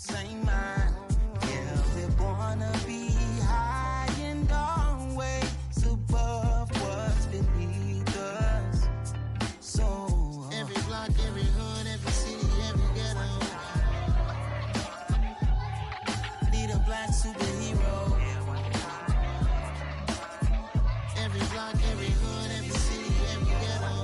same mind. Yeah, we're born to be high and always above what's beneath us. So every block, every hood, every city, every ghetto need a black superhero. Every block, every hood, every city, every ghetto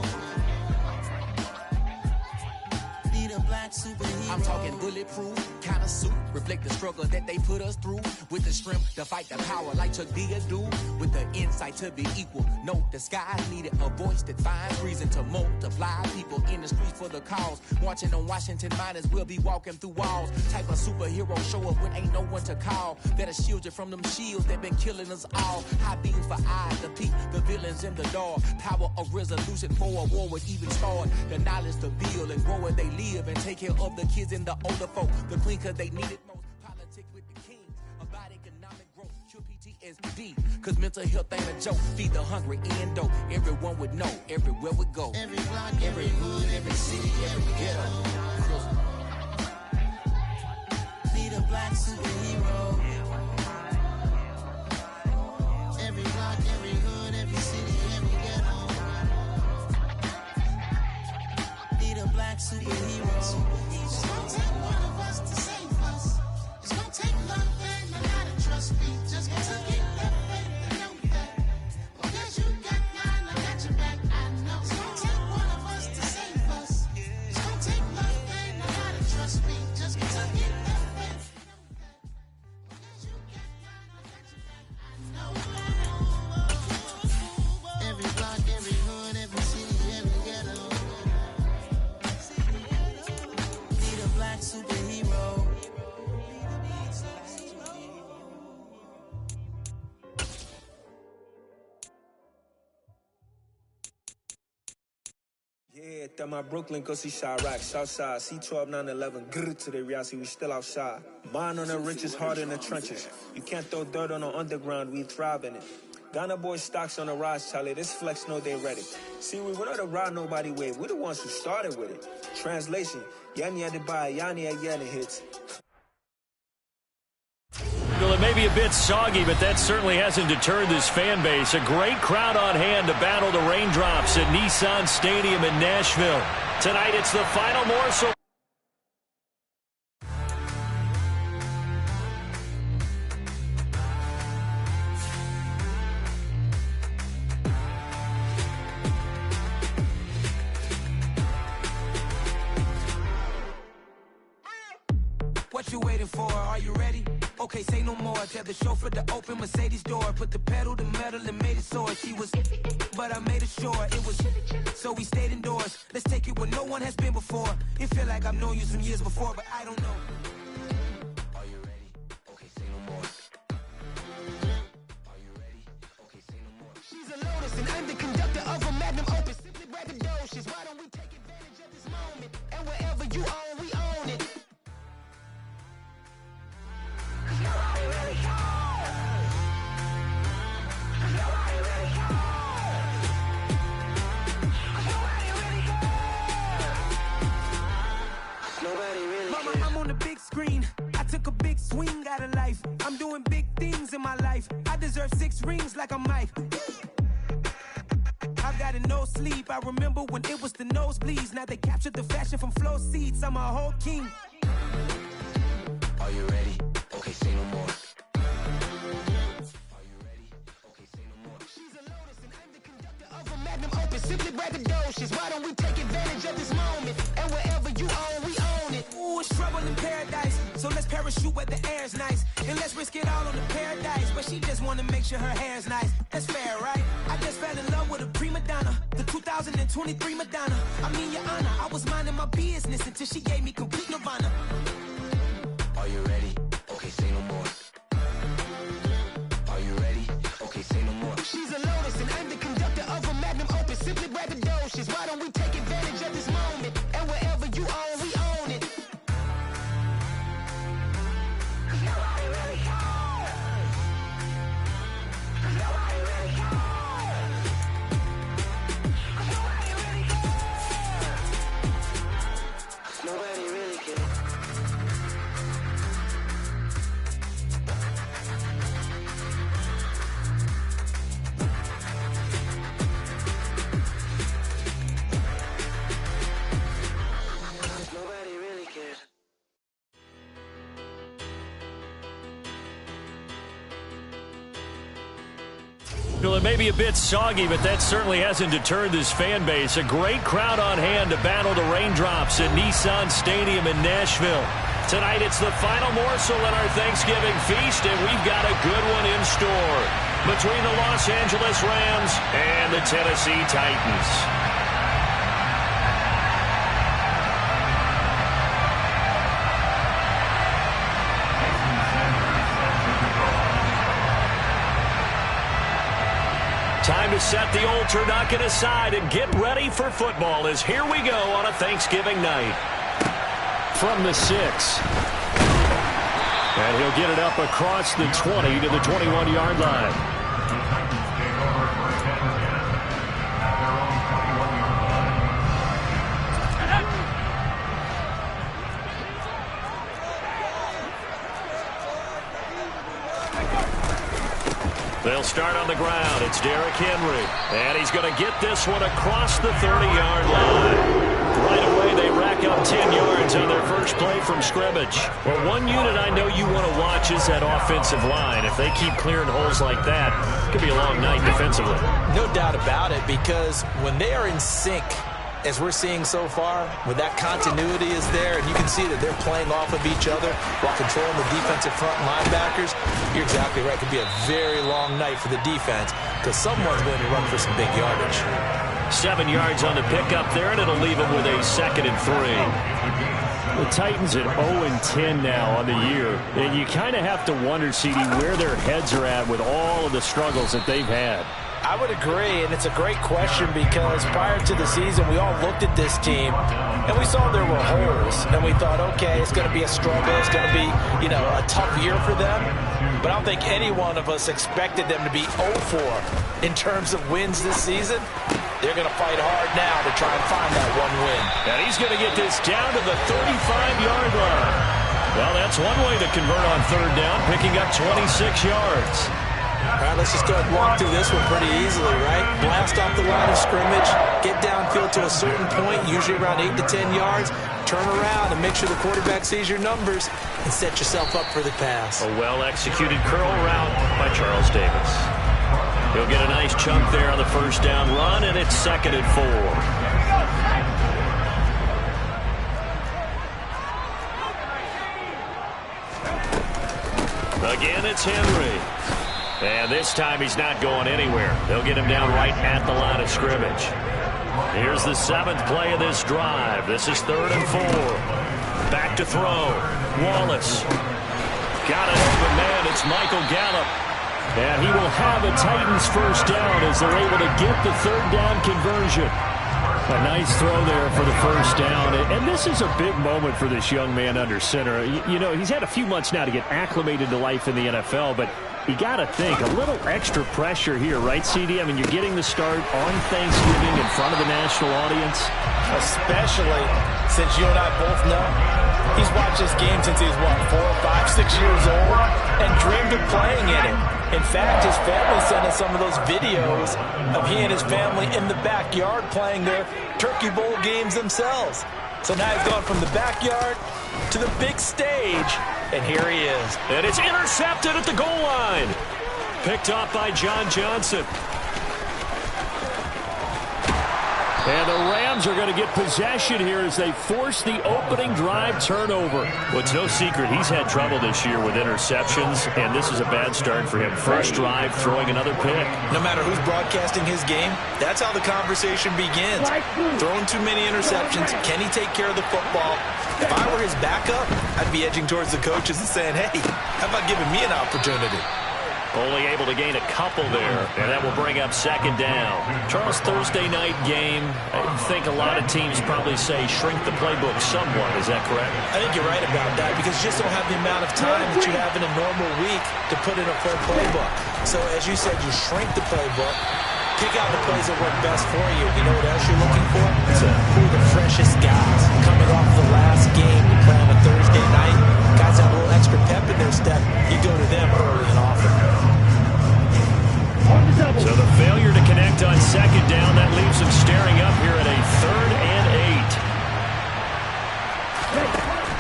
need a black superhero. I'm talking bulletproof kind of suit, reflect the struggle that they put us through. With the strength to fight the power like Chuck D do. With the insight to be equal. No, the sky needed a voice that finds reason to multiply. People in the streets for the cause. Marching on Washington, might as well be walking through walls. Type of superhero show up when ain't no one to call. That'll shield you from them shields that been killing us all. High beams for eyes to peek the villains in the dark. Power of resolution for a war would even start. The knowledge to build and grow where they live and take care of the kids and the older folk. The clean cause they need it most. Politics with the kings. About economic growth. Cure PTSD. Cause mental health ain't a joke. Feed the hungry and dope. Everyone would know. Everywhere we go. Every block, every hood, every city, every ghetto need a black superhero. Every block, every hood, every city, every ghetto need a black superhero. It's gonna take one of us to save us. It's gonna take love and a lot of trust. We just gotta get that faith and know that. Because you got mine, I got your back, I know. It's gonna take one of us to save us. It's gonna take love and a lot of trust. We just gotta get that faith and know that. Because you got mine, I got your back, I know. Every block, every hood, every city, every ghetto need a black superhero. Yeah, that my Brooklyn, go see Chirac, Southside, C12, 911, grrr to the reality, we still outside. Mine on the riches, hard in the trenches. You can't throw dirt on the underground, we thrive in it. Ghana boys stocks on the rise, Charlie, this flex know they ready. See, we not the ride nobody wave, we the ones who started with it. Translation, Yani had to buy, Yani again hits. Well, it may be a bit soggy, but that certainly hasn't deterred this fan base. A great crowd on hand to battle the raindrops at Nissan Stadium in Nashville. Tonight, it's the final morsel. What you waiting for? Are you ready? Okay, say no more. Tell the chauffeur to open Mercedes door. Put the pedal to metal and made it soar. She was, but I made it sure it was. So we stayed indoors. Let's take it where no one has been before. It feel like I've known you some years before, but I don't know. Are you ready? Okay, say no more. Are you ready? Okay, say no more. She's a Lotus and I'm the conductor of a Magnum Opus. Simply braggadocious. Why don't we take advantage of this moment? And wherever you own, we own it. Nobody really cares. Nobody really cares. Nobody really cares. Nobody really cares. Mama, I'm on the big screen. I took a big swing out of life. I'm doing big things in my life. I deserve 6 rings like I'm Mike. I've got no sleep. I remember when it was the nosebleeds. Now they captured the fashion from flow seats. I'm a whole king. Are you ready? Okay, say no more. Are you ready? Okay, say no more. She's a Lotus and I'm the conductor of a Magnum Opus. Simply braggadocious. Why don't we take advantage of this moment? And wherever you own, we own it. Ooh, it's trouble in paradise. So let's parachute where the air's nice. And let's risk it all on the paradise. But she just wanna make sure her hair's nice. That's fair, right? I just fell in love with a prima donna. The 2023 Madonna. I mean, your honor, I was minding my business until she gave me complete nirvana. Are you ready? Okay, say no more. Are you ready? Okay, say no more. She's a Lotus and I'm the conductor of a Magnum Opus. Simply braggadocious. Why don't we take advantage of this moment? And wherever you own, we own it. Nobody really cares. Nobody really cares. Nobody really cares. Nobody really cares. Well, it may be a bit soggy, but that certainly hasn't deterred this fan base. A great crowd on hand to battle the raindrops at Nissan Stadium in Nashville. Tonight, it's the final morsel in our Thanksgiving feast, and we've got a good one in store between the Los Angeles Rams and the Tennessee Titans. Time to set the old turducken aside and get ready for football as here we go on a Thanksgiving night. From the 6. And he'll get it up across the 20 to the 21-yard line. They'll start on the ground. It's Derrick Henry. And he's going to get this one across the 30-yard line. Right away, they rack up 10 yards on their first play from scrimmage. Well, one unit I know you want to watch is that offensive line. If they keep clearing holes like that, it could be a long night defensively. No doubt about it, because when they are in sync, as we're seeing so far, when that continuity is there, and you can see that they're playing off of each other while controlling the defensive front linebackers, you're exactly right. It could be a very long night for the defense because someone's going to run for some big yardage. 7 yards on the pickup there, and it'll leave them with a 2nd and 3. The Titans at 0-10 now on the year, and you kind of have to wonder, CD, where their heads are at with all of the struggles that they've had. I would agree, and it's a great question because prior to the season, we all looked at this team, and we saw there were holes, and we thought, okay, it's going to be a struggle. It's going to be, a tough year for them. But I don't think any one of us expected them to be 0-4 in terms of wins this season. They're going to fight hard now to try and find that one win. And he's going to get this down to the 35-yard line. Well, that's one way to convert on 3rd down, picking up 26 yards. All right, let's just go ahead and walk through this one pretty easily, right? Blast off the line of scrimmage, get downfield to a certain point, usually around 8 to 10 yards, turn around and make sure the quarterback sees your numbers and set yourself up for the pass. A well-executed curl route by Charles Davis. He'll get a nice chunk there on the 1st down run, and it's 2nd and 4. Again, it's Henry. And this time he's not going anywhere. They'll get him down right at the line of scrimmage. Here's the 7th play of this drive. This is 3rd and 4. Back to throw. Wallace. Got an open man. It's Michael Gallup. And he will have a Titans 1st down as they're able to get the 3rd down conversion. A nice throw there for the 1st down. And this is a big moment for this young man under center. He's had a few months now to get acclimated to life in the NFL, but you got to think, a little extra pressure here, right, CD? I mean, you're getting the start on Thanksgiving in front of the national audience. Especially since you and I both know he's watched this game since he was, 4, 5, 6 years old and dreamed of playing in it. In fact, his family sent us some of those videos of he and his family in the backyard playing their Turkey Bowl games themselves. So now he's gone from the backyard to the big stage, and here he is. And it's intercepted at the goal line. Picked off by John Johnson. And the Rams are going to get possession here as they force the opening drive turnover. Well, it's no secret he's had trouble this year with interceptions, and this is a bad start for him. First drive, throwing another pick. No matter who's broadcasting his game, that's how the conversation begins. Throwing too many interceptions. Can he take care of the football? If I were his backup, I'd be edging towards the coaches and saying, hey, how about giving me an opportunity? Only able to gain a couple there, and that will bring up 2nd down. Charles, Thursday night game, I think a lot of teams probably say shrink the playbook somewhat. Is that correct? I think you're right about that because you just don't have the amount of time that you have in a normal week to put in a full playbook. So as you said, you shrink the playbook, pick out the plays that work best for you. You know what else you're looking for? Who are the freshest guys coming off the last game to play on a Thursday night? Guys have a little extra pep in their step. You go to them early and often. So the failure to connect on 2nd down, that leaves them staring up here at a 3rd and 8.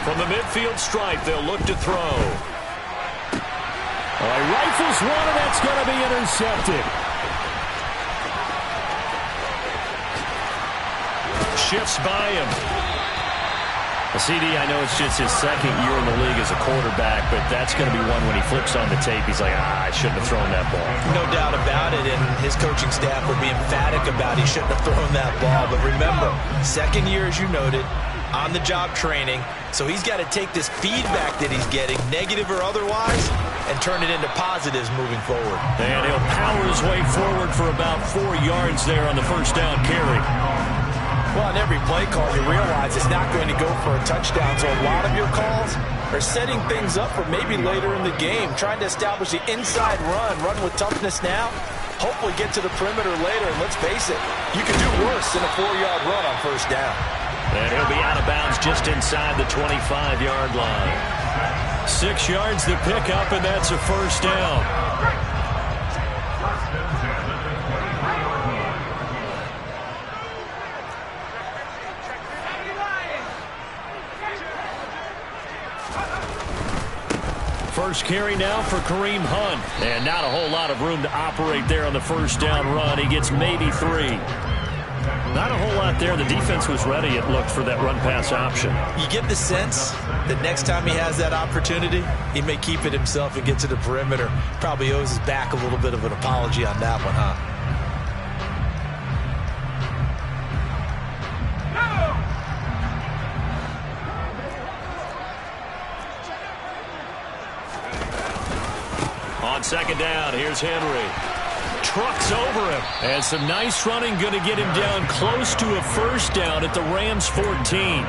From the midfield stripe, they'll look to throw. He rifles one, and that's going to be intercepted. shifts by him. CD, I know it's just his second year in the league as a quarterback, but that's going to be one when he flips on the tape. He's like, I shouldn't have thrown that ball. No doubt about it, and his coaching staff would be emphatic about he shouldn't have thrown that ball. But remember, second year, as you noted, on-the-job training, so he's got to take this feedback that he's getting, negative or otherwise, and turn it into positives moving forward. And he'll power his way forward for about 4 yards there on the first down carry. Well, on every play call, you realize it's not going to go for a touchdown, so a lot of your calls are setting things up for maybe later in the game, trying to establish the inside run with toughness now, hopefully get to the perimeter later, and let's face it, you can do worse than a 4-yard run on first down. And he'll be out of bounds just inside the 25-yard line. 6 yards to pick up, and that's a first down. First carry now for Kareem Hunt. And not a whole lot of room to operate there on the first down run. He gets maybe 3. Not a whole lot there. The defense was ready, it looked, for that run-pass option. You get the sense that next time he has that opportunity, he may keep it himself and get to the perimeter. Probably owes his back a little bit of an apology on that one, huh? On second down, here's Henry. Trucks over him. And some nice running going to get him down close to a first down at the Rams' 14.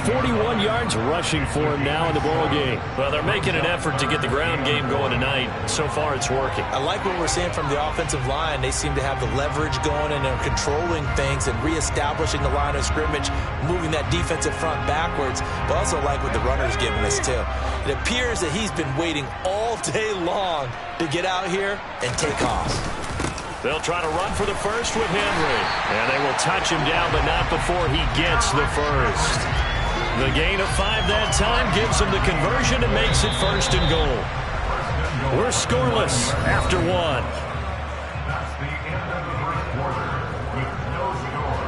41 yards rushing for him now in the ball game. Well, they're making an effort to get the ground game going tonight. So far, it's working. I like what we're seeing from the offensive line. They seem to have the leverage going, and they're controlling things and reestablishing the line of scrimmage, moving that defensive front backwards. But also like what the runner's giving us, too. It appears that he's been waiting all day long to get out here and take off. They'll try to run for the first with Henry. And they will touch him down, but not before he gets the first. The gain of 5 that time gives him the conversion and makes it first and goal. We're scoreless after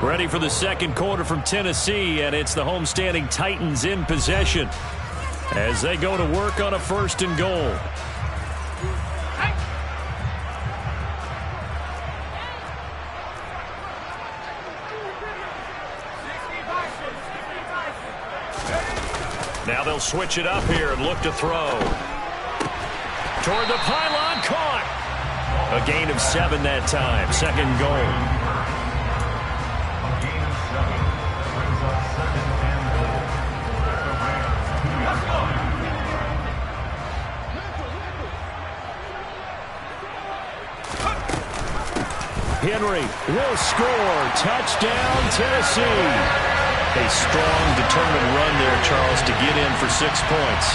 1. Ready for the second quarter from Tennessee, and it's the homestanding Titans in possession as they go to work on a first and goal. Now they'll switch it up here and look to throw. Toward the pylon, caught. A gain of 7 that time, second goal. Henry will score. Touchdown, Tennessee. A strong, determined run there, Charles, to get in for 6 points.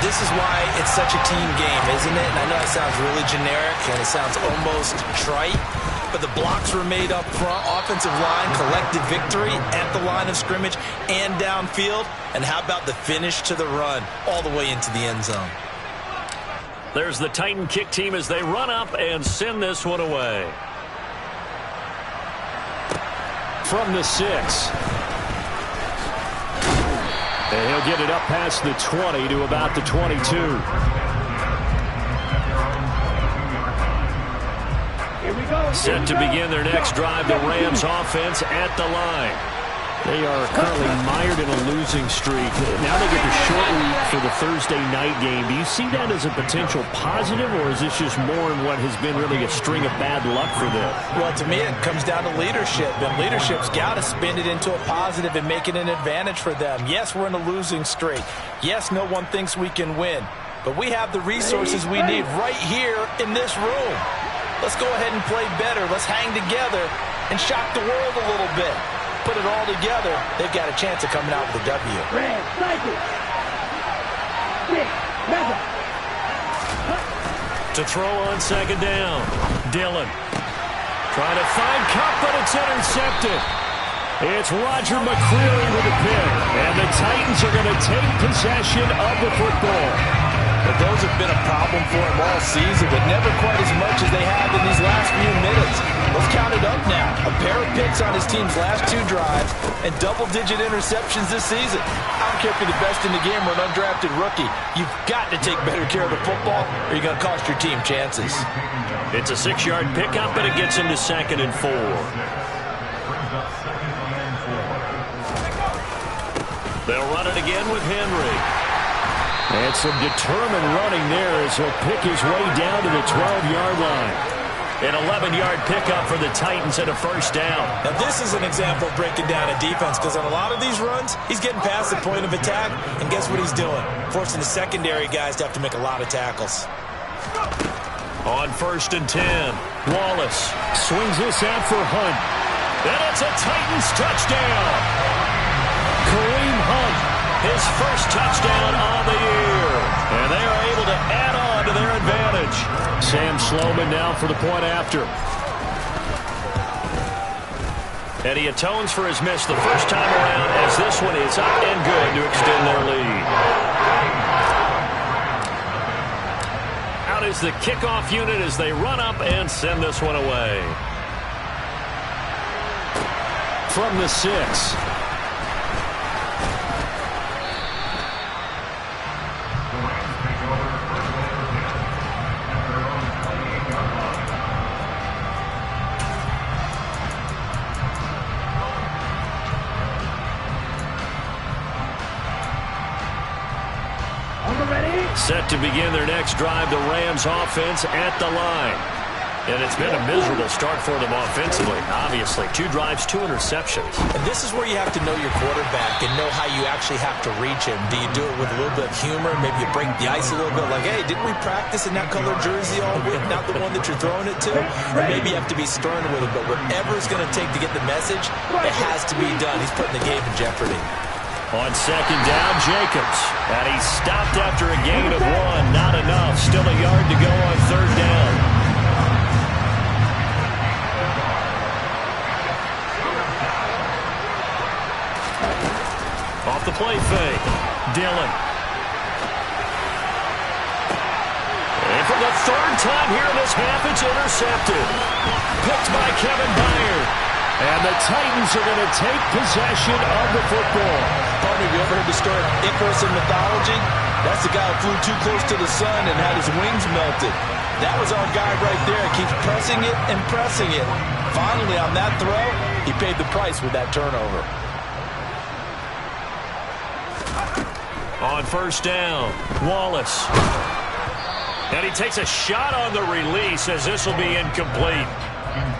This is why it's such a team game, isn't it? And I know it sounds really generic and it sounds almost trite, but the blocks were made up front, offensive line, collective victory at the line of scrimmage and downfield. And how about the finish to the run all the way into the end zone? There's the Titan kick team as they run up and send this one away. From the 6. And he'll get it up past the 20 to about the 22. Set to begin their next drive, the Rams offense at the line. They are currently mired in a losing streak. Now they get the short week for the Thursday night game. Do you see that as a potential positive, or is this just more in what has been really a string of bad luck for them? Well, to me, it comes down to leadership, and leadership's got to spin it into a positive and make it an advantage for them. Yes, we're in a losing streak. Yes, no one thinks we can win, but we have the resources we need right here in this room. Let's go ahead and play better. Let's hang together and shock the world a little bit. Put it all together, they've got a chance of coming out with a W. To throw on second down, Dillon. Trying to find Cup, but it's intercepted. It's Roger McCreary with a pick. And the Titans Titans are going to take possession of the football. But those have been a problem for him all season, but never quite as much as they have in these last few minutes. Let's count it up now. A pair of picks on his team's last 2 drives and double-digit interceptions this season. I don't care if you're the best in the game or an undrafted rookie. You've got to take better care of the football or you're going to cost your team chances. It's a 6-yard pickup, and it gets him to 2nd and 4. They'll run it again with Henry. And some determined running there as he'll pick his way down to the 12-yard line. An 11-yard pickup for the Titans and a first down. Now this is an example of breaking down a defense, because on a lot of these runs, he's getting past the point of attack, and guess what he's doing? Forcing the secondary guys to have to make a lot of tackles. On 1st and 10, Wallace swings this out for Hunt. And it's a Titans touchdown. Kareem Hunt, his first touchdown on the year. And they are able to add on to their advantage. Sam Sloman now for the point after. And he atones for his miss the first time around, as this one is up and good to extend their lead. Out is the kickoff unit as they run up and send this one away. From the 6. Set to begin their next drive, the Rams offense at the line. And it's been a miserable start for them offensively. Obviously, 2 drives, 2 interceptions. And this is where you have to know your quarterback and know how you actually have to reach him. Do you do it with a little bit of humor? Maybe you break the ice a little bit, like, hey, didn't we practice in that color jersey all week? Not the one that you're throwing it to? Or maybe you have to be stern with it, but whatever it's going to take to get the message, it has to be done. He's putting the game in jeopardy. On 2nd down, Jacobs. And he stopped after a gain of 1. Not enough. Still a yard to go on 3rd down. Off the play fake. Dillon. And for the 3rd time here in this half, it's intercepted. Picked by Kevin Byard. And the Titans are going to take possession of the football. Partner, have you ever heard the story of Icarus in mythology? That's the guy who flew too close to the sun and had his wings melted. That was our guy right there. Keeps pressing it and pressing it. Finally, on that throw, he paid the price with that turnover. On 1st down, Wallace. And he takes a shot on the release as this will be incomplete.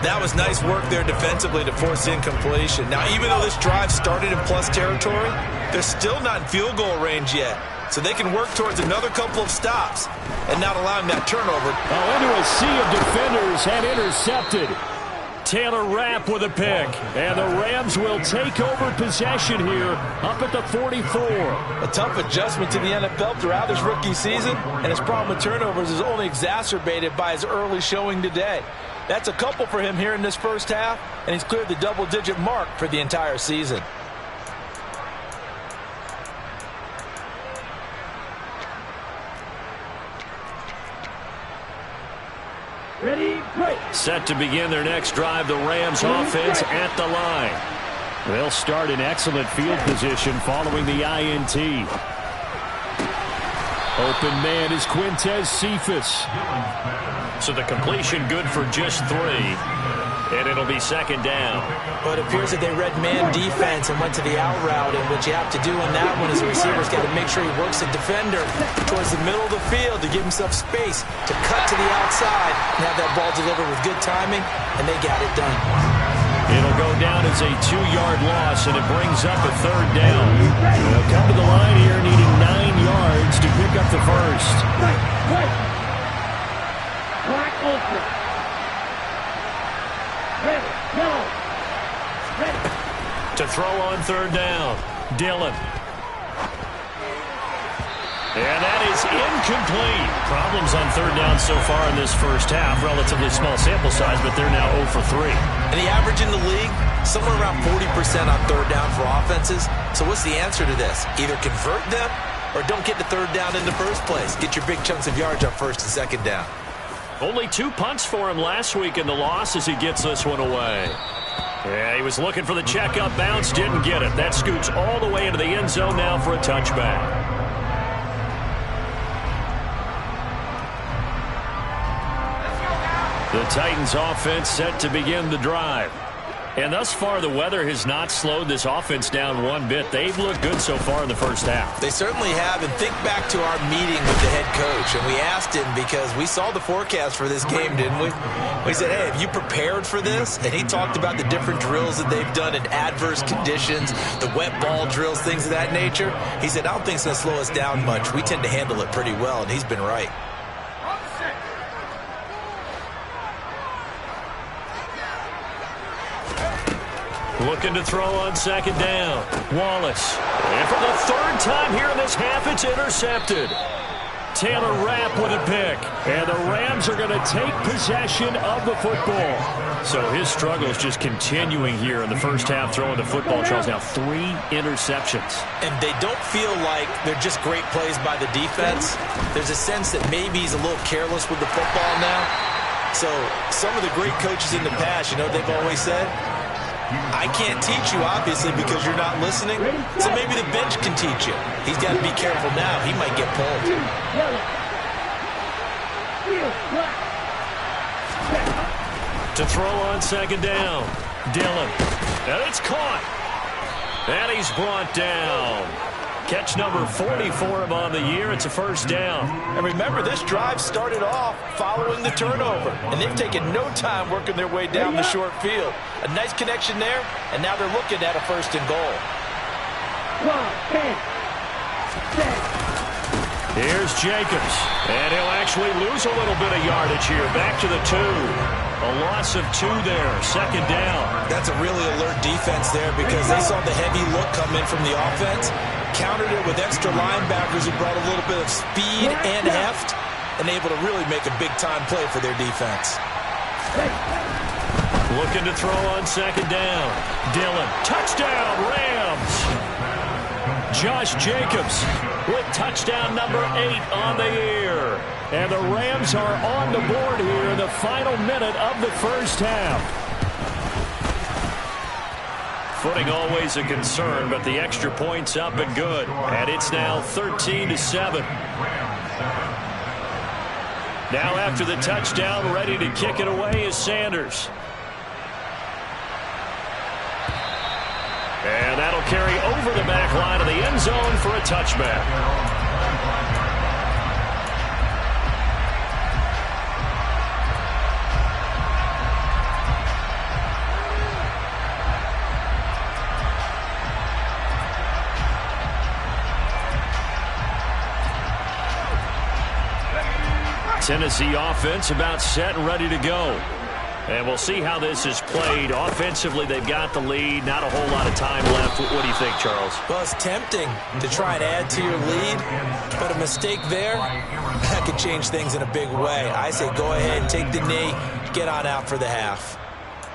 That was nice work there defensively to force incompletion. Now, even though this drive started in plus territory, they're still not in field goal range yet. So they can work towards another couple of stops and not allowing that turnover. Into a sea of defenders and intercepted. Taylor Rapp with a pick. And the Rams will take over possession here up at the 44. A tough adjustment to the NFL throughout his rookie season, and his problem with turnovers is only exacerbated by his early showing today. That's a couple for him here in this first half, and he's cleared the double-digit mark for the entire season. Ready, play. Set to begin their next drive, the Rams offense at the line. They'll start in excellent field position following the INT. Open man is Quintez Cephas. So the completion good for just 3. And it'll be 2nd down. But it appears that they read man defense and went to the out route. And what you have to do on that one is the receiver's got to make sure he works the defender towards the middle of the field to give himself space to cut to the outside and have that ball delivered with good timing. And they got it done. It'll go down as a 2-yard loss, and it brings up a 3rd down. They'll come to the line here needing 9 yards to pick up the first. Black open. Ready, yellow. Ready. To throw on 3rd down, Dillon. And that is incomplete. Problems on 3rd down so far in this first half. Relatively small sample size, but they're now 0 for 3. And the average in the league somewhere around 40% on third down for offenses. So what's the answer to this? Either convert them or don't get the third down in the first place. Get your big chunks of yards on first and second down. Only 2 punts for him last week in the loss as he gets this one away. Yeah, he was looking for the checkup bounce, didn't get it. That scoots all the way into the end zone now for a touchback. The Titans offense set to begin the drive. And thus far, the weather has not slowed this offense down one bit. They've looked good so far in the first half. They certainly have. And think back to our meeting with the head coach. And we asked him because we saw the forecast for this game, didn't we? We said, hey, have you prepared for this? And he talked about the different drills that they've done in adverse conditions, the wet ball drills, things of that nature. He said, I don't think it's going to slow us down much. We tend to handle it pretty well, and he's been right. Looking to throw on second down. Wallace. And for the third time here in this half, it's intercepted. Taylor Rapp with a pick. And the Rams are going to take possession of the football. So his struggle is just continuing here in the first half throwing the football. Charles, now 3 interceptions. And they don't feel like they're just great plays by the defense. There's a sense that maybe he's a little careless with the football now. So some of the great coaches in the past, you know what they've always said? I can't teach you, obviously, because you're not listening. So maybe the bench can teach you. He's got to be careful now. He might get pulled. To throw on second down. Dillon. And it's caught. And he's brought down. Catch number 40 for him on the year. It's a first down. And remember, this drive started off following the turnover. And they've taken no time working their way down the short field. A nice connection there, and now they're looking at a first and goal. Here's Jacobs. And he'll actually lose a little bit of yardage here. Back to the 2. A loss of 2 there. Second down. That's a really alert defense there because they saw the heavy look come in from the offense. Countered it with extra linebackers who brought a little bit of speed and heft and able to really make a big-time play for their defense. Looking to throw on second down. Dillon. Touchdown, Rams. Josh Jacobs with touchdown number 8 on the year. And the Rams are on the board here in the final minute of the first half. Footing always a concern, but the extra point's up and good. And it's now 13-7. Now after the touchdown, ready to kick it away is Sanders. And that'll carry over the back line of the end zone for a touchback. Tennessee offense about set and ready to go. And we'll see how this is played. Offensively, they've got the lead. Not a whole lot of time left. What do you think, Charles? Well, it's tempting to try and add to your lead, but a mistake there, that could change things in a big way. I say go ahead, take the knee, get on out for the half.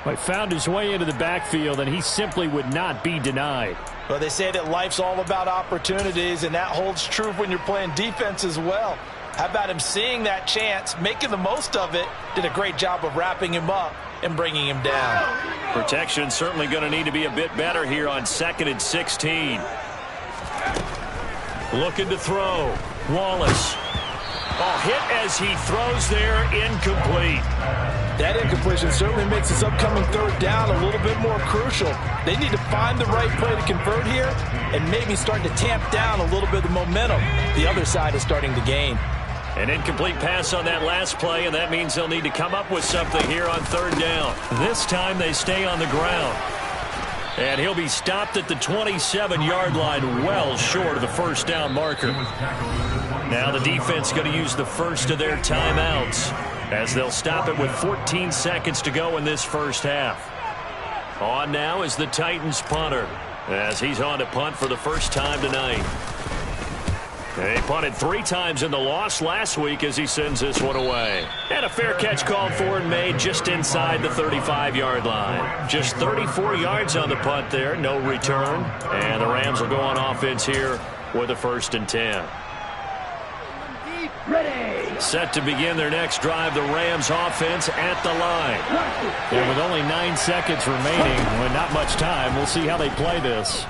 Well, he found his way into the backfield, and he simply would not be denied. Well, they say that life's all about opportunities, and that holds true when you're playing defense as well. How about him seeing that chance, making the most of it, did a great job of wrapping him up and bringing him down. Protection certainly going to need to be a bit better here on 2nd and 16. Looking to throw. Wallace. Oh, hit as he throws there, incomplete. That incompletion certainly makes this upcoming third down a little bit more crucial. They need to find the right play to convert here and maybe start to tamp down a little bit of momentum. The other side is starting to gain. An incomplete pass on that last play, and that means they'll need to come up with something here on third down. This time they stay on the ground. And he'll be stopped at the 27-yard line, well short of the first down marker. Now the defense going to use the first of their timeouts as they'll stop it with 14 seconds to go in this first half. On now is the Titans punter as he's on to punt for the first time tonight. He punted 3 times in the loss last week as he sends this one away. And a fair catch called for and made just inside the 35-yard line. Just 34 yards on the punt there, no return. And the Rams will go on offense here with a 1st and 10. Set to begin their next drive, the Rams offense at the line. And with only 9 seconds remaining, with not much time, we'll see how they play this.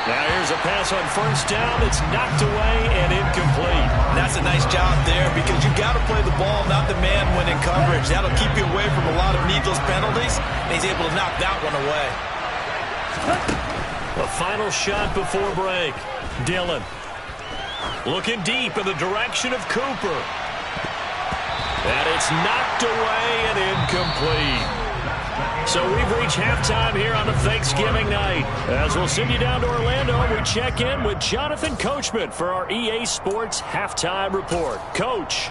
Now here's a pass on 1st down. It's knocked away and incomplete. That's a nice job there because you got to play the ball, not the man when in coverage. That'll keep you away from a lot of needless penalties, and he's able to knock that one away. A final shot before break. Dillon looking deep in the direction of Cooper. And it's knocked away and incomplete. So we've reached halftime here on a Thanksgiving night. As we'll send you down to Orlando, we check in with Jonathan Coachman for our EA Sports Halftime Report. Coach.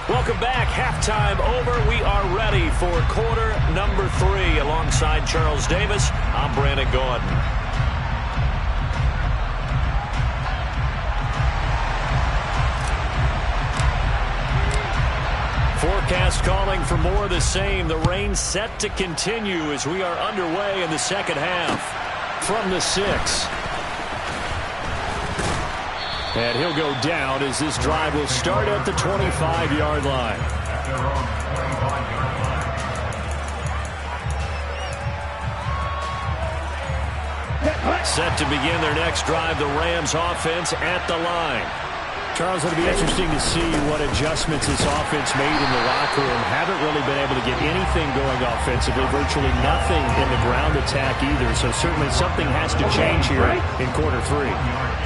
Welcome back. Halftime over. We are ready for quarter number 3. Alongside Charles Davis, I'm Brandon Gordon. Forecast calling for more of the same. The rain set to continue as we are underway in the second half. From the 6. And he'll go down as this drive will start at the 25-yard line. Set to begin their next drive, the Rams offense at the line. Charles, it'll be interesting to see what adjustments this offense made in the locker room. Haven't really been able to get anything going offensively, virtually nothing in the ground attack either. So certainly something has to change here in quarter 3.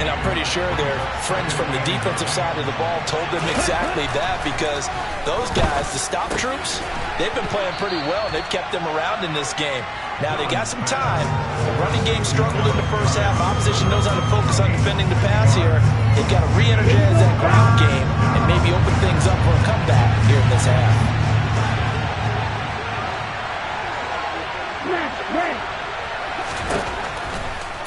And I'm pretty sure their friends from the defensive side of the ball told them exactly that, because those guys, the stop troops, they've been playing pretty well. They've kept them around in this game. Now they got some time. The running game struggled in the first half. Opposition knows how to focus on defending the pass here. They've got to re-energize that ground game and maybe open things up for a comeback here in this half.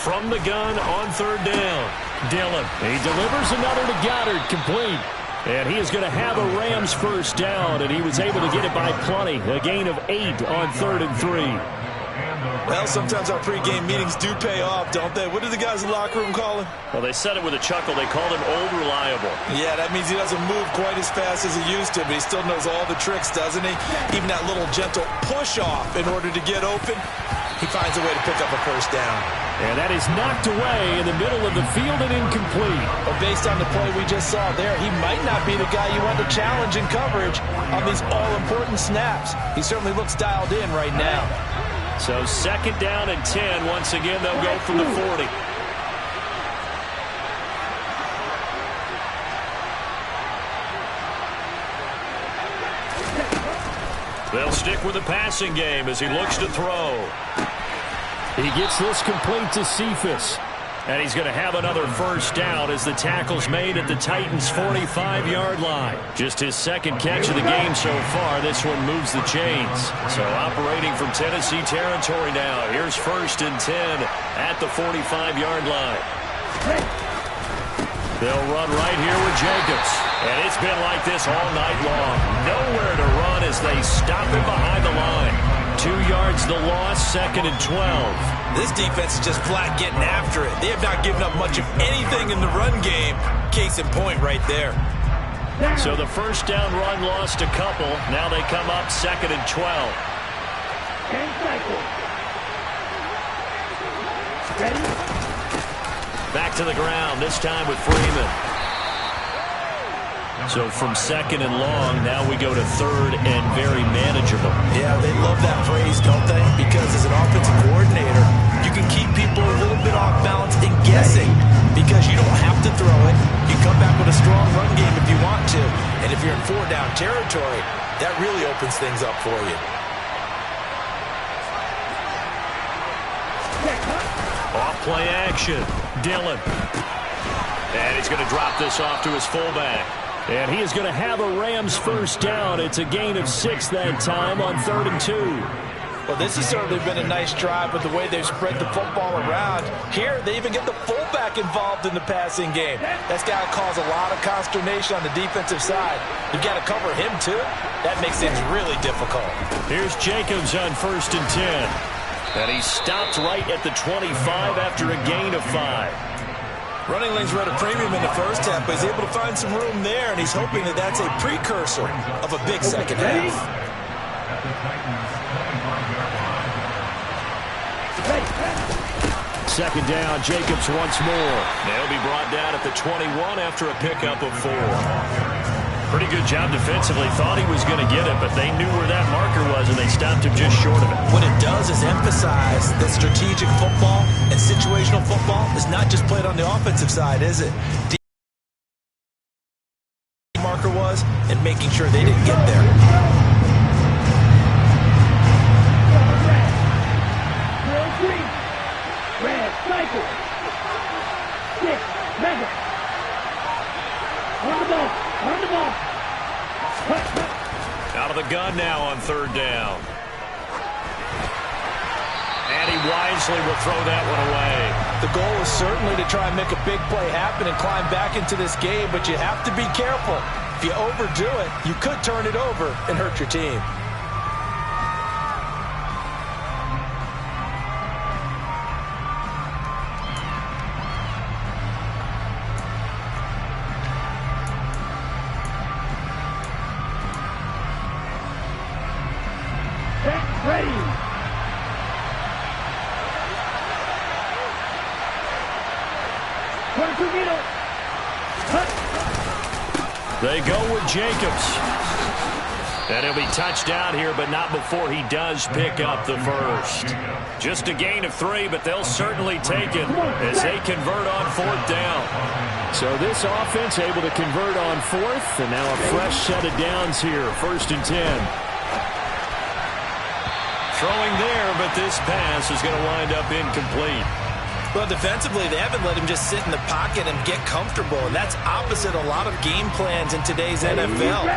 From the gun on 3rd down, Dillon. He delivers another to Goddard, complete. And he is going to have a Rams 1st down, and he was able to get it by plenty. A gain of 8 on 3rd and 3. Well, sometimes our pregame meetings do pay off, don't they? What do the guys in the locker room call him? Well, they said it with a chuckle. They called him Old Reliable. Yeah, that means he doesn't move quite as fast as he used to, but he still knows all the tricks, doesn't he? Even that little gentle push-off in order to get open, he finds a way to pick up a 1st down. And that is knocked away in the middle of the field and incomplete. But based on the play we just saw there, he might not be the guy you want to challenge in coverage on these all-important snaps. He certainly looks dialed in right now. So 2nd down and 10. Once again, they'll go from the 40. They'll stick with the passing game as he looks to throw. He gets this complete to Cephas. And he's going to have another 1st down as the tackle's made at the Titans' 45-yard line. Just his 2nd catch of the game so far. This one moves the chains. So operating from Tennessee territory now. Here's 1st and 10 at the 45-yard line. They'll run right here with Jacobs. And it's been like this all night long. Nowhere to run as they stop him behind the line. 2 yards the loss, 2nd and 12. This defense is just flat getting after it. They have not given up much of anything in the run game. Case in point right there. So the 1st down run lost a couple. Now they come up 2nd and 12. Back to the ground, this time with Freeman. So from 2nd and long, now we go to 3rd and very manageable. Yeah, they love that phrase, don't they? Because as an offensive coordinator, you can keep people a little bit off balance and guessing because you don't have to throw it. You come back with a strong run game if you want to. And if you're in 4-down territory, that really opens things up for you. Off play action. Dillon. And he's going to drop this off to his fullback. And he is going to have a Rams first down. It's a gain of 6 that time on 3rd and 2. Well, this has certainly been a nice drive with the way they've spread the football around. Here, they even get the fullback involved in the passing game. That's got to cause a lot of consternation on the defensive side. You've got to cover him, too. That makes things really difficult. Here's Jacobs on 1st and 10. And he stopped right at the 25 after a gain of 5. Running lanes were at a premium in the first half, but he's able to find some room there, and he's hoping that that's a precursor of a big second half. Second down, Jacobs once more. They'll be brought down at the 21 after a pickup of 4. Pretty good job defensively. Thought he was going to get it, but they knew where that marker was, and they stopped him just short of it. What it does is emphasize that strategic football and situational football is not just played on the offensive side, is it? The marker was, and making sure they didn't get there. Red, cycle. 6, mega. On the ball. On the ball. Out of the gun now on 3rd down. And he wisely will throw that one away. The goal is certainly to try and make a big play happen and climb back into this game, but you have to be careful. If you overdo it, you could turn it over and hurt your team. They go with Jacobs. And he'll be touched down here, but not before he does pick up the first. Just a gain of 3, but they'll certainly take it as they convert on 4th down. So this offense able to convert on 4th, and now a fresh set of downs here, 1st and 10. Throwing there, but this pass is going to wind up incomplete. Well, defensively, they haven't let him just sit in the pocket and get comfortable, and that's opposite a lot of game plans in today's NFL.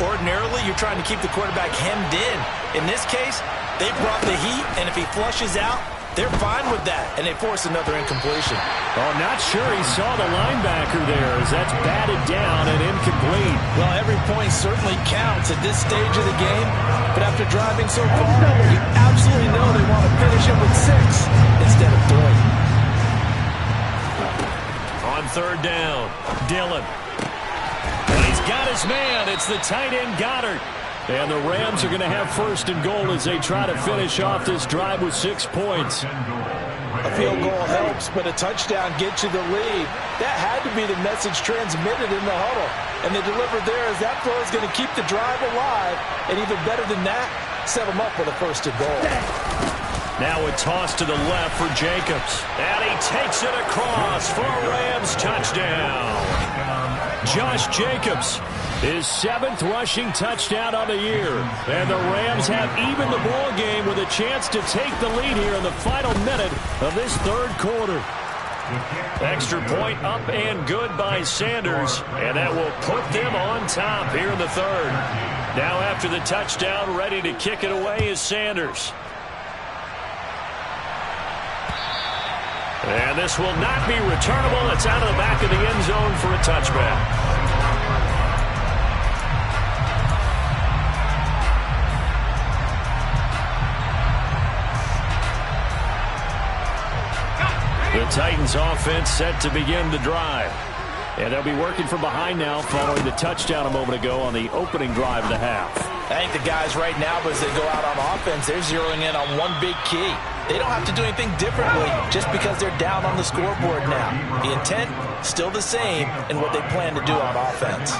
Ordinarily, you're trying to keep the quarterback hemmed in. In this case, they brought the heat, and if he flushes out, they're fine with that, and they force another incompletion. Oh, not sure he saw the linebacker there as that's batted down and incomplete. Well, every point certainly counts at this stage of the game, but after driving so far, you absolutely know they want to finish it with 6 instead of 3. On 3rd down, Dillon. And he's got his man. It's the tight end, Goddard. And the Rams are going to have 1st and goal as they try to finish off this drive with 6 points. A field goal helps, but a touchdown gets you the lead. That had to be the message transmitted in the huddle. And they delivered there as that throw is going to keep the drive alive. And even better than that, set them up with a 1st and goal. Now a toss to the left for Jacobs. And he takes it across for a Rams touchdown. Josh Jacobs, his 7th rushing touchdown of the year. And the Rams have even the ball game with a chance to take the lead here in the final minute of this 3rd quarter. Extra point up and good by Sanders. And that will put them on top here in the 3rd. Now after the touchdown, ready to kick it away is Sanders. And this will not be returnable. It's out of the back of the end zone for a touchback. The Titans offense set to begin the drive. And they'll be working from behind now following the touchdown a moment ago on the opening drive of the half. I think the guys right now, as they go out on offense, they're zeroing in on one big key. They don't have to do anything differently just because they're down on the scoreboard now. The intent, still the same in what they plan to do on offense.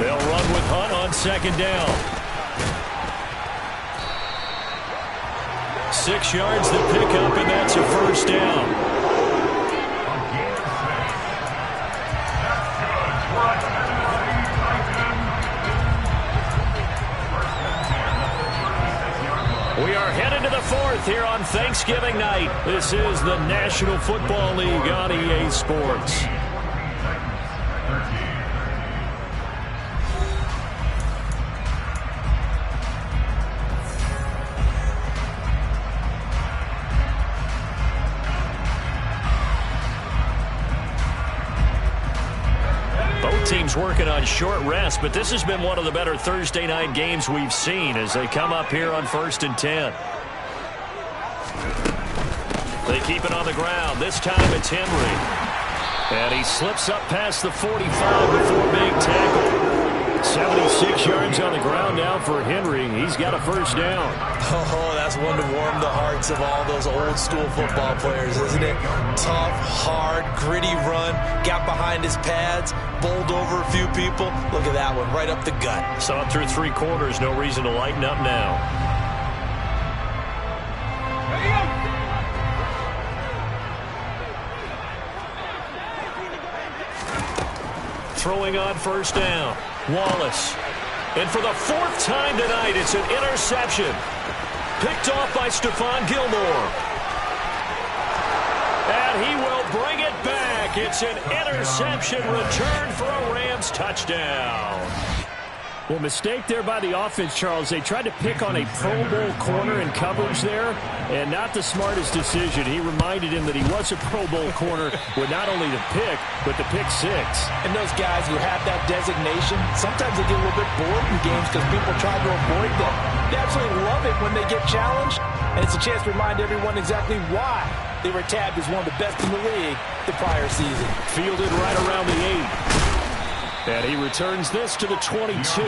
They'll run with Hunt on 2nd down. 6 yards to pick up, and that's a 1st down. We are headed to the fourth here on Thanksgiving night. This is the National Football League on EA Sports. Teams working on short rest, but this has been one of the better Thursday night games we've seen as they come up here on 1st and 10. They keep it on the ground. This time it's Henry. And he slips up past the 45 before being tackled. 76 yards on the ground now for Henry. He's got a first down. Oh, that's one to warm the hearts of all those old school football players, isn't it? Tough, hard, gritty run, got behind his pads, bowled over a few people. Look at that one, right up the gut. Saw it through 3 quarters, no reason to lighten up now. Throwing on first down. Wallace. And for the 4th time tonight, it's an interception. Picked off by Stephon Gilmore. And he will bring it back. It's an interception return for a Rams touchdown. Well, mistake there by the offense, Charles. They tried to pick on a Pro Bowl corner in coverage there, and not the smartest decision. He reminded him that he was a Pro Bowl corner with not only the pick, but the pick 6. And those guys who have that designation, sometimes they get a little bit bored in games because people try to avoid them. They absolutely love it when they get challenged, and it's a chance to remind everyone exactly why they were tabbed as one of the best in the league the prior season. Fielded right around the 8. And he returns this to the 22.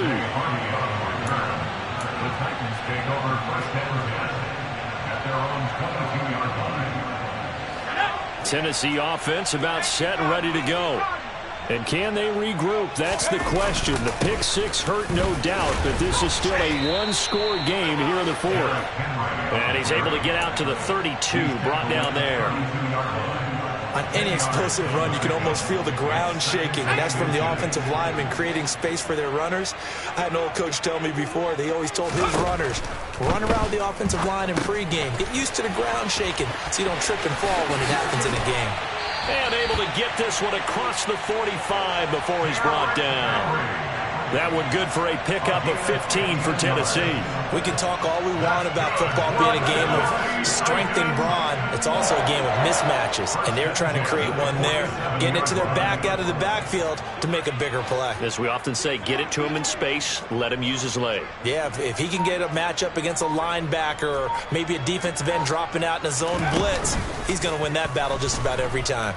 Tennessee offense about set and ready to go. And can they regroup? That's the question. The pick 6 hurt, no doubt, but this is still a one-score game here in the 4th. And he's able to get out to the 32, brought down there. On any explosive run, you can almost feel the ground shaking, and that's from the offensive linemen creating space for their runners. I had an old coach tell me before, they always told his runners, run around the offensive line in pregame. Get used to the ground shaking so you don't trip and fall when it happens in a game. And able to get this one across the 45 before he's brought down. That one good for a pickup of 15 for Tennessee. We can talk all we want about football being a game of strength and brawn. It's also a game of mismatches, and they're trying to create one there, getting it to their back out of the backfield to make a bigger play. As we often say, get it to him in space, let him use his leg. Yeah, if he can get a matchup against a linebacker or maybe a defensive end dropping out in a zone blitz, he's going to win that battle just about every time.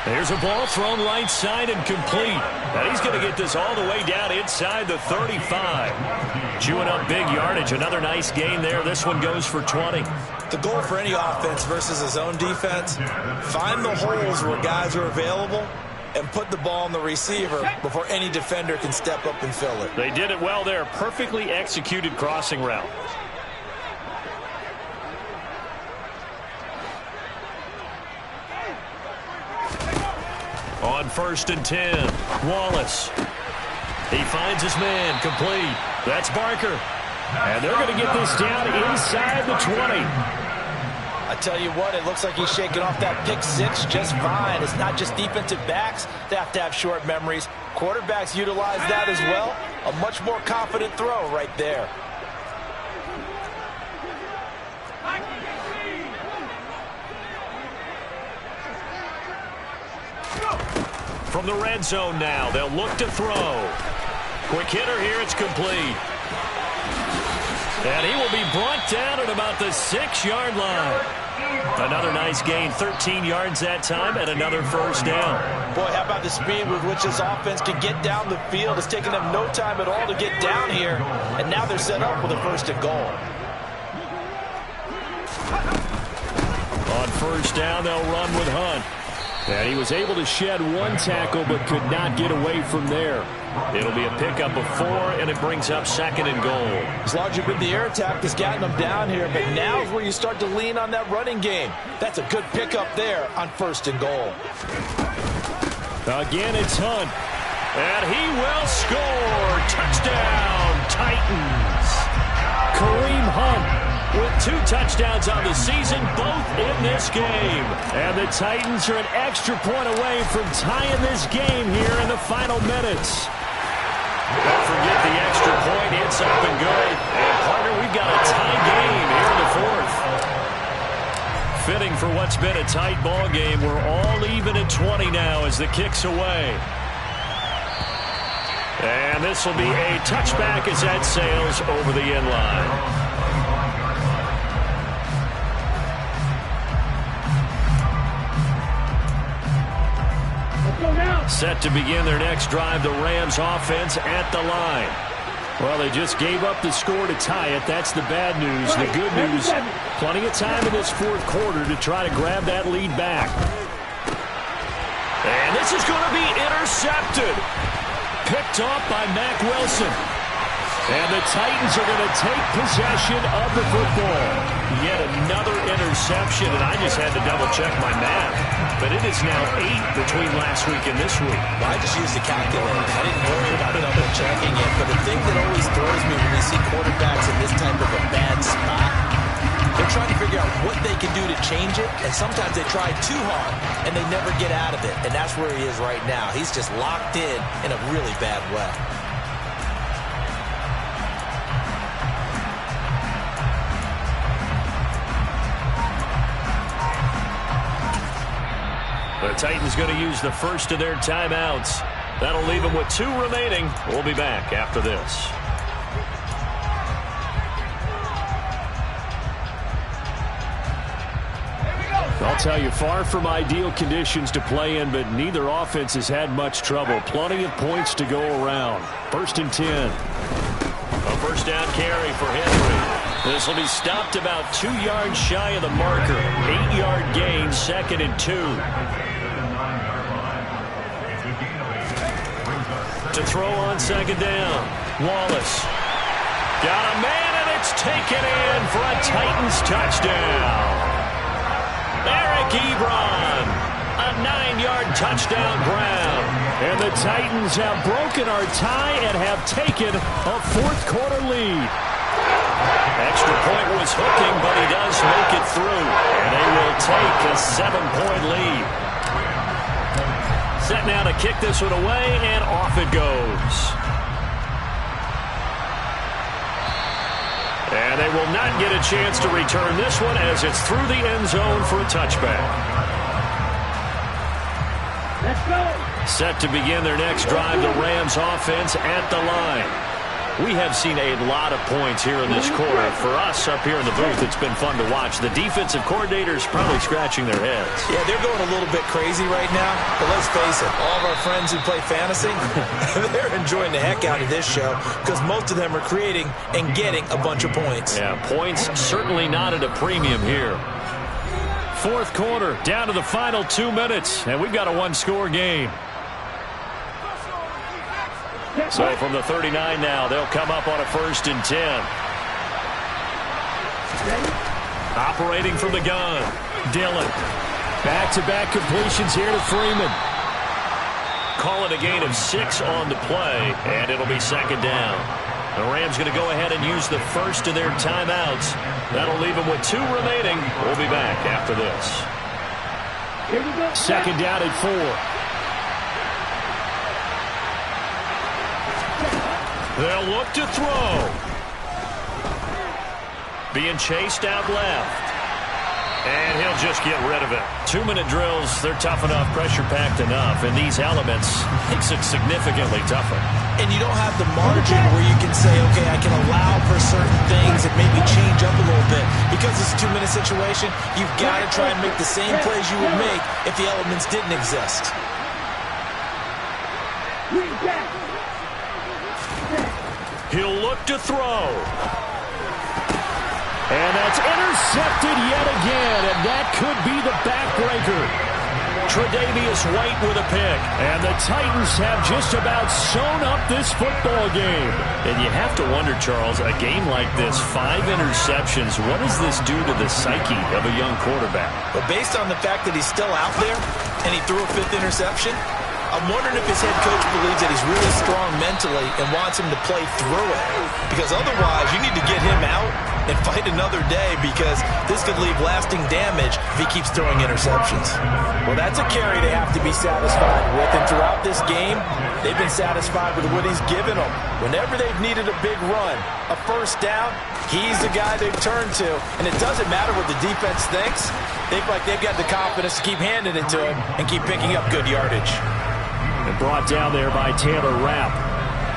There's a ball thrown right side and complete. And he's going to get this all the way down inside the 35. Chewing up big yardage. Another nice gain there. This one goes for 20. The goal for any offense versus a zone defense, find the holes where guys are available and put the ball on the receiver before any defender can step up and fill it. They did it well there. Perfectly executed crossing route. On 1st and 10, Wallace. He finds his man, complete. That's Barker. And they're going to get this down inside the 20. I tell you what, it looks like he's shaking off that pick 6 just fine. It's not just defensive backs that have to have short memories. Quarterbacks utilize that as well. A much more confident throw right there. From the red zone now, they'll look to throw. Quick hitter here, it's complete. And he will be brought down at about the 6-yard line. Another nice gain, 13 yards that time, and another first down. Boy, how about the speed with which this offense can get down the field? It's taken them no time at all to get down here, and now they're set up with a 1st and goal. On first down, they'll run with Hunt. And he was able to shed one tackle but could not get away from there. It'll be a pickup of 4, and it brings up 2nd and goal. As largely been the air attack that's gotten them down here, but now is where you start to lean on that running game. That's a good pickup there on 1st and goal. Again, it's Hunt. And he will score. Touchdown, Titans. Kareem Hunt with 2 touchdowns on the season, both in this game. And the Titans are an extra point away from tying this game here in the final minutes. Don't forget the extra point. It's up and good. And, partner, we've got a tie game here in the 4th. Fitting for what's been a tight ball game. We're all even at 20 now as the kick's away. And this will be a touchback as that sails over the end line. Set to begin their next drive, the Rams offense at the line. Well, they just gave up the score to tie it. That's the bad news. The good news, plenty of time in this 4th quarter to try to grab that lead back. And this is going to be intercepted. Picked off by Mack Wilson. And the Titans are going to take possession of the football. Yet another interception, and I just had to double-check my math. But it is now 8 between last week and this week. Well, I just used the calculator. I didn't worry about double-checking it. But the thing that always throws me when we see quarterbacks in this type of a bad spot, they're trying to figure out what they can do to change it. And sometimes they try too hard, and they never get out of it. And that's where he is right now. He's just locked in a really bad way. The Titans going to use the first of their timeouts. That'll leave them with 2 remaining. We'll be back after this. I'll tell you, far from ideal conditions to play in, but neither offense has had much trouble. Plenty of points to go around. 1st and 10. A first down carry for Henry. This will be stopped about 2 yards shy of the marker. 8-yard gain, 2nd and 2. To throw on 2nd down. Wallace. Got a man, and it's taken in for a Titans touchdown. Eric Ebron. A 9-yard touchdown ground. And the Titans have broken our tie and have taken a 4th quarter lead. Extra point was hooking, but he does make it through. And they will take a 7-point lead. Set now to kick this one away, and off it goes. And they will not get a chance to return this one as it's through the end zone for a touchback. Let's go. Set to begin their next drive, the Rams offense at the line. We have seen a lot of points here in this quarter. For us up here in the booth, it's been fun to watch. The defensive coordinators probably scratching their heads. Yeah, they're going a little bit crazy right now. But let's face it, all of our friends who play fantasy, they're enjoying the heck out of this show because most of them are creating and getting a bunch of points. Yeah, points certainly not at a premium here. 4th quarter, down to the final 2 minutes, and we've got a 1-score game. So from the 39 now, they'll come up on a 1st and 10. Operating from the gun, Dillon. Back-to-back completions here to Freeman. Call it a gain of 6 on the play, and it'll be 2nd down. The Rams going to go ahead and use the first of their timeouts. That'll leave them with 2 remaining. We'll be back after this. 2nd down at 4. They'll look to throw. Being chased out left. And he'll just get rid of it. 2-minute drills, they're tough enough, pressure-packed enough. And these elements makes it significantly tougher. And you don't have the margin where you can say, okay, I can allow for certain things and maybe change up a little bit. Because it's a 2-minute situation, you've got to try and make the same plays you would make if the elements didn't exist. He'll look to throw. And that's intercepted yet again, and that could be the backbreaker. Tre'Davious White with a pick. And the Titans have just about sewn up this football game. And you have to wonder, Charles, a game like this, 5 interceptions, what does this do to the psyche of a young quarterback? But based on the fact that he's still out there and he threw a 5th interception, I'm wondering if his head coach believes that he's really strong mentally and wants him to play through it. Because otherwise, you need to get him out and fight another day, because this could leave lasting damage if he keeps throwing interceptions. Well, that's a carry they have to be satisfied with. And throughout this game, they've been satisfied with what he's given them. Whenever they've needed a big run, a first down, he's the guy they've turned to. And it doesn't matter what the defense thinks. They feel like they've got the confidence to keep handing it to him and keep picking up good yardage. And brought down there by Taylor Rapp.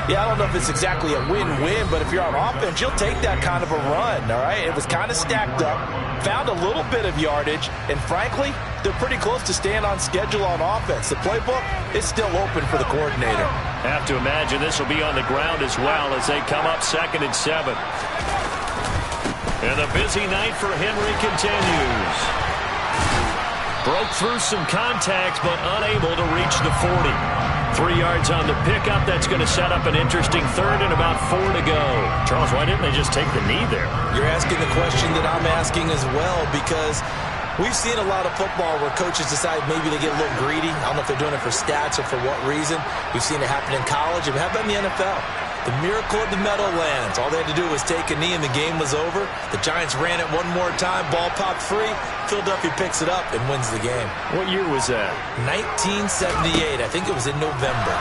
Yeah, I don't know if it's exactly a win-win, but if you're on offense, you'll take that kind of a run, all right? It was kind of stacked up, found a little bit of yardage, and frankly, they're pretty close to staying on schedule on offense. The playbook is still open for the coordinator. Have to imagine this will be on the ground as well as they come up 2nd and 7. And the busy night for Henry continues. Broke through some contact, but unable to reach the 40. 3 yards on the pickup. That's going to set up an interesting 3rd and about 4 to go. Charles, why didn't they just take the knee there? You're asking the question that I'm asking as well, because we've seen a lot of football where coaches decide maybe they get a little greedy. I don't know if they're doing it for stats or for what reason. We've seen it happen in college. And how about in the NFL? The miracle of the Meadowlands. All they had to do was take a knee and the game was over. The Giants ran it one more time. Ball popped free. Philadelphia picks it up and wins the game. What year was that? 1978. I think it was in November.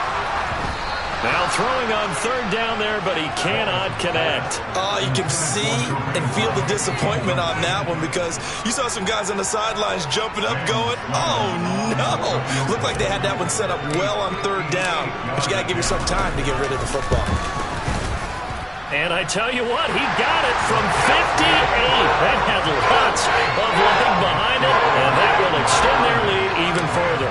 Now throwing on 3rd down there, but he cannot connect. You can see and feel the disappointment on that one, because you saw some guys on the sidelines jumping up going, oh no! Looked like they had that one set up well on 3rd down, but you got to give yourself time to get rid of the football. And I tell you what, he got it from 58. That had lots of leg behind it, and that will extend their lead even further.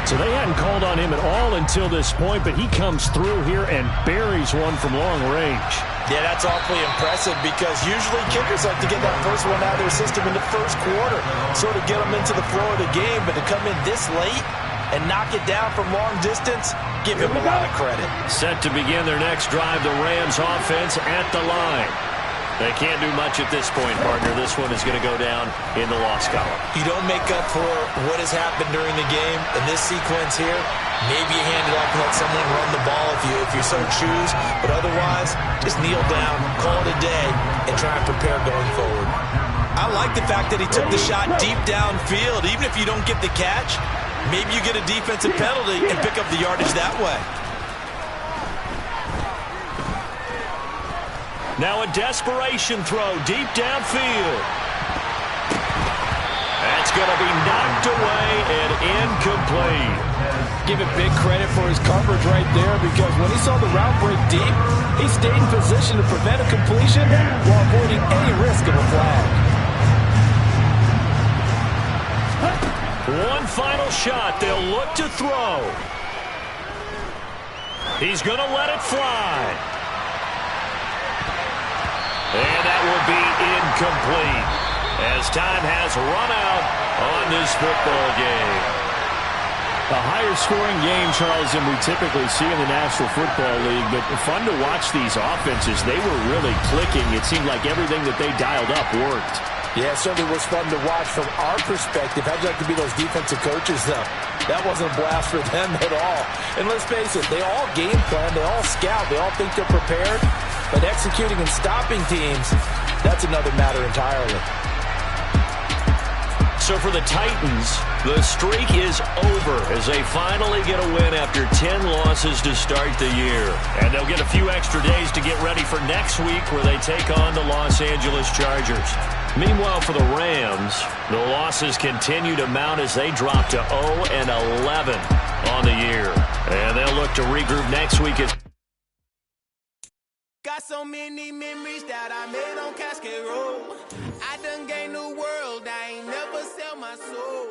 So they hadn't called on him at all until this point, but he comes through here and buries one from long range. Yeah, that's awfully impressive, because usually kickers like to get that first one out of their system in the first quarter, sort of get them into the flow of the game, but to come in this late and knock it down from long distance, give him a lot of credit. Set to begin their next drive, the Rams offense at the line. They can't do much at this point, partner. This one is going to go down in the loss column. You don't make up for what has happened during the game. In this sequence here, maybe you hand it off and let someone run the ball if you so choose. But otherwise, just kneel down, call it a day, and try and prepare going forward. I like the fact that he took the shot deep downfield. Even if you don't get the catch, maybe you get a defensive penalty and pick up the yardage that way. Now a desperation throw deep downfield. That's going to be knocked away and incomplete. Give it big credit for his coverage right there, because when he saw the route break deep, he stayed in position to prevent a completion while avoiding any risk of a flag. One final shot. They'll look to throw. He's going to let it fly. And that will be incomplete, as time has run out on this football game. A higher scoring game, Charles, than we typically see in the National Football League, but fun to watch these offenses. They were really clicking. It seemed like everything that they dialed up worked. Yeah, it certainly was fun to watch from our perspective. How'd you like to be those defensive coaches, though? That wasn't a blast for them at all. And let's face it, they all game plan, they all scout, they all think they're prepared. But executing and stopping teams, that's another matter entirely. So for the Titans, the streak is over as they finally get a win after 10 losses to start the year. And they'll get a few extra days to get ready for next week, where they take on the Los Angeles Chargers. Meanwhile, for the Rams, the losses continue to mount as they drop to 0-11 on the year. And they'll look to regroup next week as got so many memories that I made on Cascade Road. I done gained the world, I ain't never sell my soul.